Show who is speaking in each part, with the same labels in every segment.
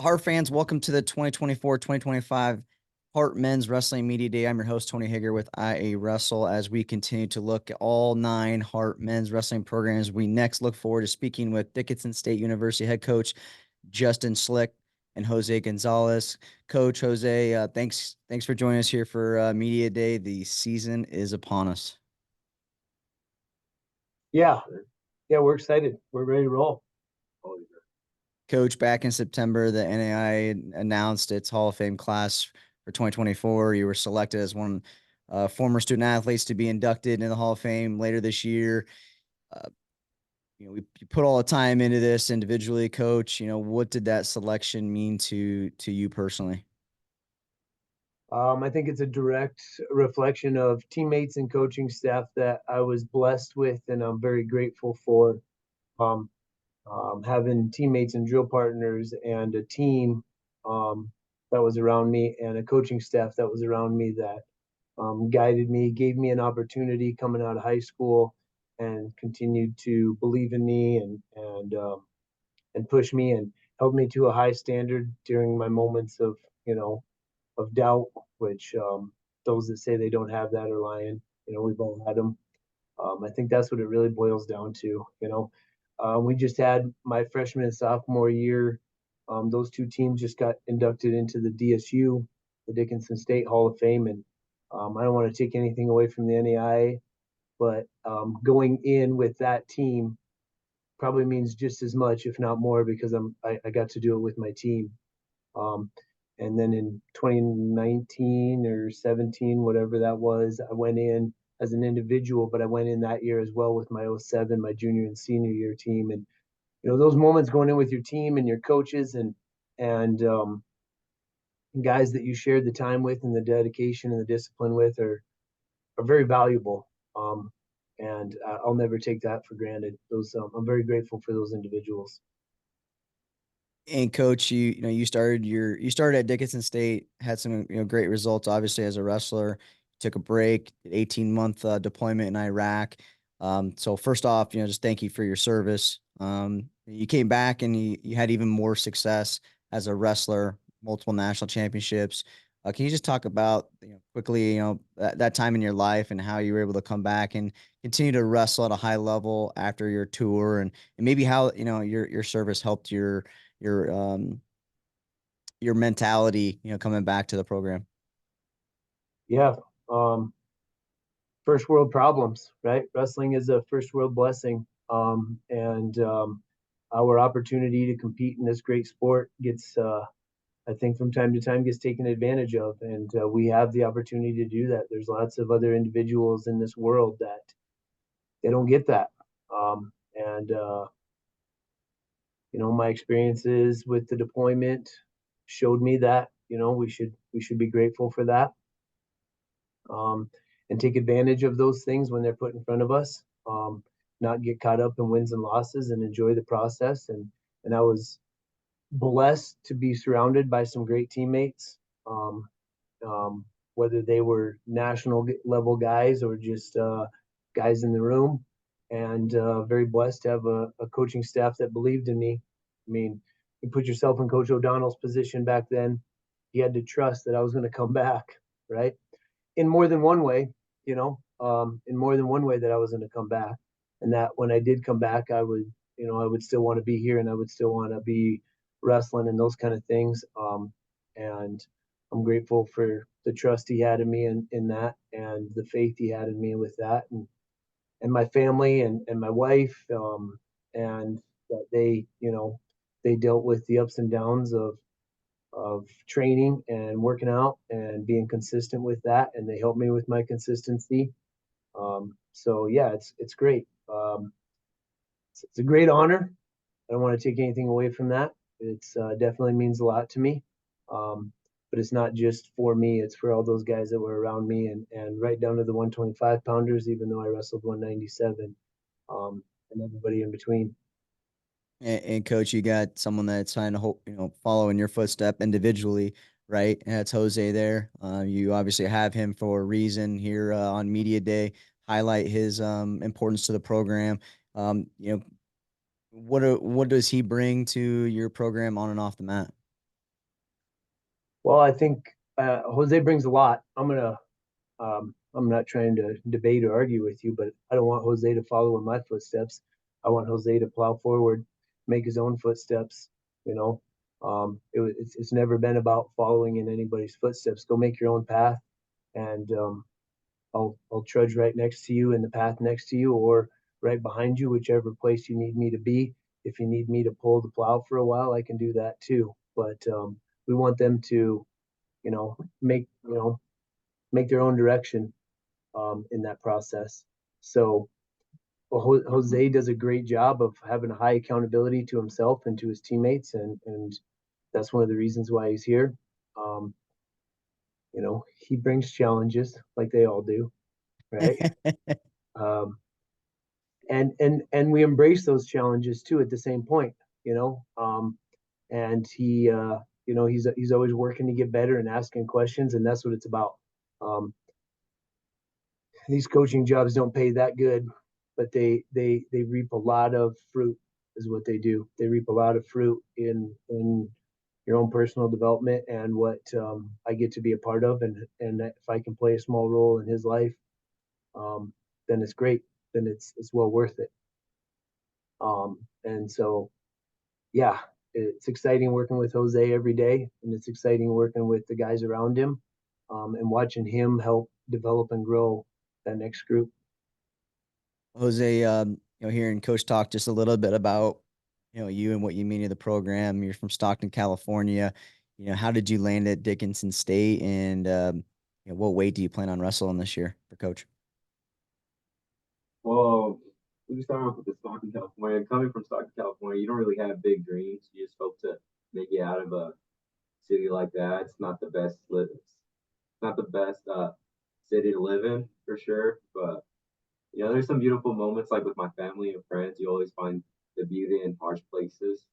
Speaker 1: Heart fans, welcome to the 2024-2025 Heart Men's Wrestling Media Day. I'm your host, Tony Hager with IA Wrestle. As we continue to look at all 9 Heart Men's Wrestling programs, we next look forward to speaking with Dickinson State University head coach Justin Slick and Jose Gonzalez. Coach Jose, thanks for joining us here for Media Day. The season is upon us.
Speaker 2: Yeah, we're excited. We're ready to roll.
Speaker 1: Coach, back in September, the NAI announced its Hall of Fame class for 2024. You were selected as one former student athletes to be inducted into the Hall of Fame later this year. Uh, you put all the time into this individually, Coach. What did that selection mean to you personally?
Speaker 2: I think it's a direct reflection of teammates and coaching staff that I was blessed with, and I'm very grateful for. Um, Having teammates and drill partners and a team that was around me, and a coaching staff that was around me that guided me, gave me an opportunity coming out of high school, and continued to believe in me and push me and held me to a high standard during my moments of of doubt, which those that say they don't have that are lying. We've all had them. I think that's what it really boils down to. We just had my freshman and sophomore year. Those two teams just got inducted into the DSU, the Dickinson State Hall of Fame, and I don't want to take anything away from the NAIA, but going in with that team probably means just as much, if not more, because I got to do it with my team. Um, and then in 2019 or 17, whatever that was, I went in as an individual, but I went in that year as well with my '07, my junior and senior year team. And, those moments going in with your team and your coaches and guys that you shared the time with and the dedication and the discipline with are very valuable. And I'll never take that for granted. I'm very grateful for those individuals.
Speaker 1: And Coach, you started at Dickinson State, had some great results. Obviously, as a wrestler, took a break, 18-month deployment in Iraq. So first off, just thank you for your service. You came back and you had even more success as a wrestler, multiple national championships. Can you just talk about quickly, that time in your life and how you were able to come back and continue to wrestle at a high level after your tour, and maybe how your service helped your um your mentality, coming back to the program.
Speaker 2: Yeah. Um, First world problems, right? Wrestling is a first world blessing. And our opportunity to compete in this great sport gets, I think, from time to time gets taken advantage of. And we have the opportunity to do that. There's lots of other individuals in this world that they don't get that. And my experiences with the deployment showed me that, we should be grateful for that. um, and take advantage of those things when they're put in front of us. Not get caught up in wins and losses and enjoy the process. And I was blessed to be surrounded by some great teammates, um, whether they were national level guys or just guys in the room. And very blessed to have a coaching staff that believed in me. I mean, you put yourself in Coach O'Donnell's position back then. He had to trust that I was going to come back, right? In more than one way, in more than one way that I was going to come back, and that when I did come back, I would still want to be here, and I would still want to be wrestling and those kind of things. And I'm grateful for the trust he had in me in that, and the faith he had in me with that, and my family and my wife, and that they dealt with the ups and downs of training and working out and being consistent with that, and they helped me with my consistency. So yeah, it's great. It's a great honor. I don't want to take anything away from that. It's definitely means a lot to me. But it's not just for me; it's for all those guys that were around me, and right down to the 125 pounders, even though I wrestled 197, and everybody in between.
Speaker 1: And Coach, you got someone that's trying to follow in your footstep individually, right? And that's Jose there. You obviously have him for a reason here on Media Day. Highlight his importance to the program. Um, you know, what does he bring to your program on and off the mat?
Speaker 2: Well, I think Jose brings a lot. I'm not trying to debate or argue with you, but I don't want Jose to follow in my footsteps. I want Jose to plow forward, make his own footsteps. You know, it's never been about following in anybody's footsteps. Go make your own path, and I'll trudge right next to you in the path next to you, or right behind you, whichever place you need me to be. If you need me to pull the plow for a while, I can do that too. But we want them to, you know, make their own direction in that process. So well, Jose does a great job of having a high accountability to himself and to his teammates, and that's one of the reasons why he's here. Um, he brings challenges like they all do, right? Um, and we embrace those challenges too at the same point, you know. And he's always working to get better and asking questions, and that's what it's about. Um, these coaching jobs don't pay that good, but they reap a lot of fruit is what they do. They reap a lot of fruit in your own personal development and what I get to be a part of, and if I can play a small role in his life, um, then it's great. Then it's well worth it. And so yeah, it's exciting working with Jose every day, and it's exciting working with the guys around him, and watching him help develop and grow that next group.
Speaker 1: Jose, hearing Coach talk just a little bit about, you and what you mean to the program. You're from Stockton, California. How did you land at Dickinson State, and what weight do you plan on wrestling this year for Coach?
Speaker 3: Well, we can start off with the Stockton, California. Coming from Stockton, California, you don't really have big dreams. You just hope to make it out of a city like that. It's not the best. It's not the best city to live in for sure. But there's some beautiful moments like with my family and friends. You always find the beauty in harsh places.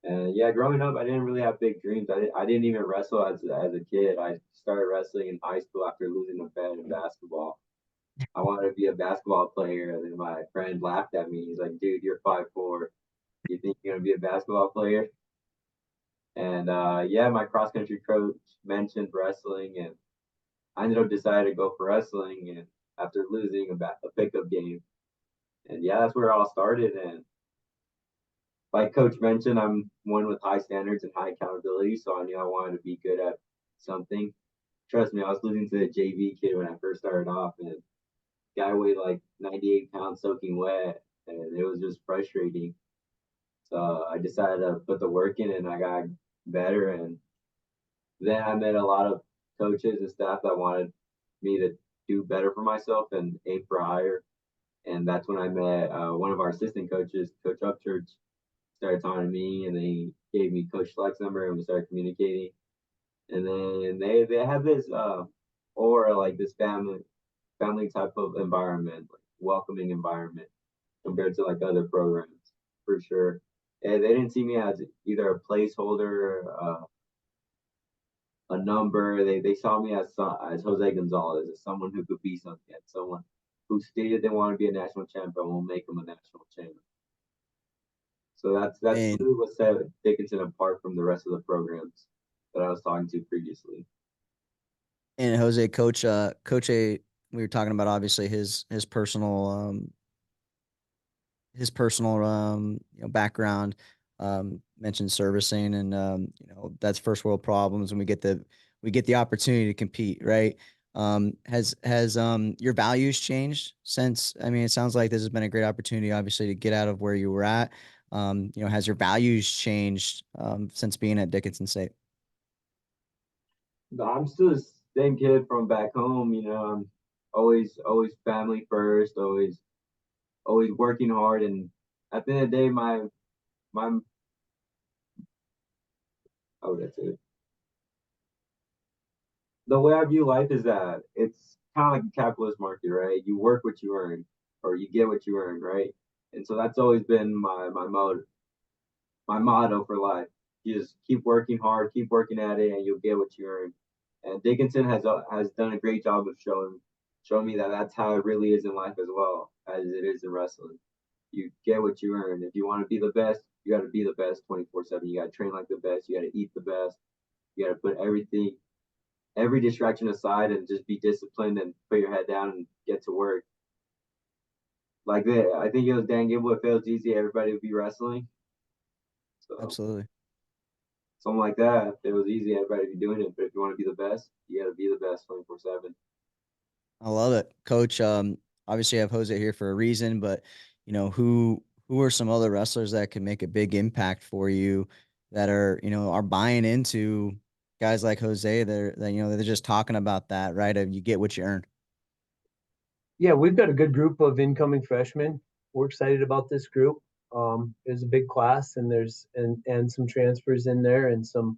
Speaker 3: And yeah, growing up, I didn't really have big dreams. I didn't even wrestle as a kid. I started wrestling in high school after losing a bet in basketball. I wanted to be a basketball player, and then my friend laughed at me. He's like, "Dude, you're 5'4". You think you're gonna be a basketball player?" And yeah, my cross country coach mentioned wrestling, and I ended up deciding to go for wrestling. And after losing a pickup game, and yeah, that's where it all started. And like Coach mentioned, I'm one with high standards and high accountability, so I knew I wanted to be good at something. Trust me, I was losing to the JV kid when I first started off, and guy weighed like 98 pounds soaking wet, and it was just frustrating. So I decided to put the work in, and I got better. And then I met a lot of coaches and staff that wanted me to do better for myself and aim for higher. And that's when I met one of our assistant coaches, Coach Upchurch, started talking to me, and then he gave me Coach Fleck's number, and we started communicating. And then they had this aura, like this family type of environment, like welcoming environment compared to like other programs for sure. And they didn't see me as either a placeholder, a number. They saw me as Jose Gonzalez, as someone who could be something, as someone who stated they want to be a national champion. We'll make them a national champion. So that's
Speaker 1: And
Speaker 3: really what set Dickinson apart from the rest of the programs that I was talking to previously.
Speaker 1: and Jose, Coach A, we were talking about obviously his personal background, mentioned servicing, and that's first world problems, and we get the opportunity to compete, right? Has your values changed since? I mean, it sounds like this has been a great opportunity, obviously, to get out of where you were at. Has your values changed since being at Dickinson State?
Speaker 3: No, I'm still the same kid from back home. I'm always family first, always working hard. And at the end of the day, my oh, that's it. The way I view life is that it's kind of like a capitalist market, right? You work what you earn, or you get what you earn, right? And so that's always been my motto for life. You just keep working hard, keep working at it, and you'll get what you earn. And Dickinson has done a great job of showing me that that's how it really is in life as well as it is in wrestling. You get what you earn. If you want to be the best, you got to be the best 24/7. You got to train like the best. You got to eat the best. You got to put every distraction aside, and just be disciplined and put your head down and get to work. Like that, I think it was Dan Gable. If it was easy, everybody would be wrestling. So
Speaker 1: Absolutely.
Speaker 3: something like that. If it was easy, everybody would be doing it. But if you want to be the best, you got to be the best 24/7.
Speaker 1: I love it, Coach. Obviously I have Jose here for a reason, but who are some other wrestlers that can make a big impact for you that are buying into guys like Jose they're just talking about that, right? You get what you earn.
Speaker 2: Yeah, we've got a good group of incoming freshmen. We're excited about this group. There's a big class, and there's and some transfers in there, and some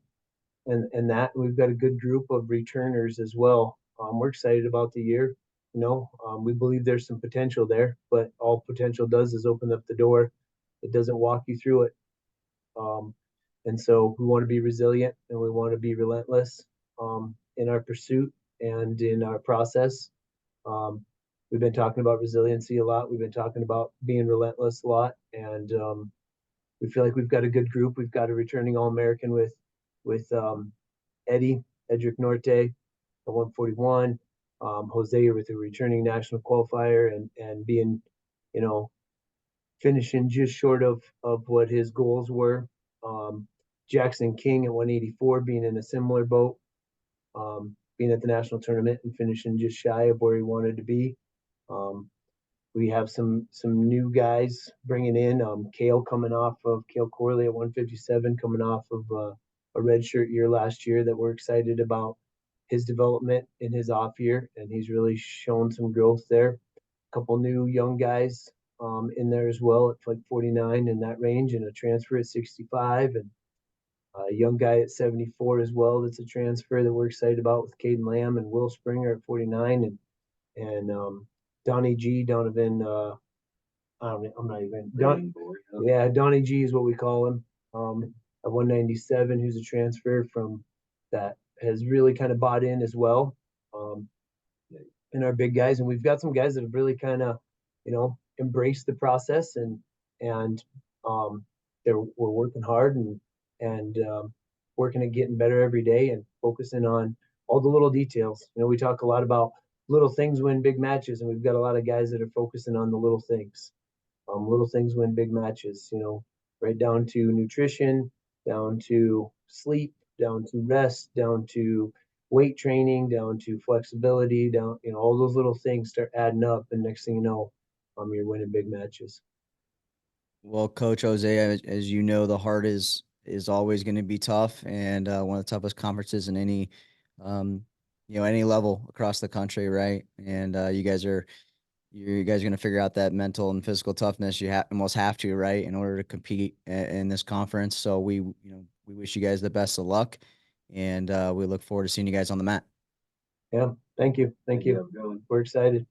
Speaker 2: and that we've got a good group of returners as well. We're excited about the year. We believe there's some potential there, but all potential does is open up the door. It doesn't walk you through it. Um, and so we want to be resilient, and we want to be relentless in our pursuit and in our process. Um, we've been talking about resiliency a lot. We've been talking about being relentless a lot, and we feel like we've got a good group. We've got a returning All-American with Eddie Edric Norte at 141, Jose with a returning national qualifier and being, finishing just short of what his goals were. Jackson King at 184 being in a similar boat, being at the national tournament and finishing just shy of where he wanted to be. Um, we have some new guys bringing in. Kale Corley at 157, coming off of a redshirt year last year that we're excited about his development in his off year, and he's really shown some growth there. A couple new young guys in there as well at like 49 in that range, and a transfer at 65, and a young guy at 74 as well. That's a transfer that we're excited about with Caden Lamb and Will Springer at 49, and Donnie G, Donovan. I don't. I'm not even. Yeah, Donnie G is what we call him. At 197, who's a transfer from that has really kind of bought in as well. In our big guys, and we've got some guys that have really kind of, embraced the process and we're working hard and working at getting better every day and focusing on all the little details. We talk a lot about little things win big matches, and we've got a lot of guys that are focusing on the little things. Little things win big matches, right down to nutrition, down to sleep, down to rest, down to weight training, down to flexibility, down, all those little things start adding up, and next thing you know, you're winning big matches.
Speaker 1: Well, Coach Jose, as you know, the Heart is always going to be tough, and one of the toughest conferences in any level across the country, right? And you guys are going to figure out that mental and physical toughness. You almost have to, right, in order to compete in this conference. So we wish you guys the best of luck, and we look forward to seeing you guys on the mat.
Speaker 2: Yeah, thank you. We're excited.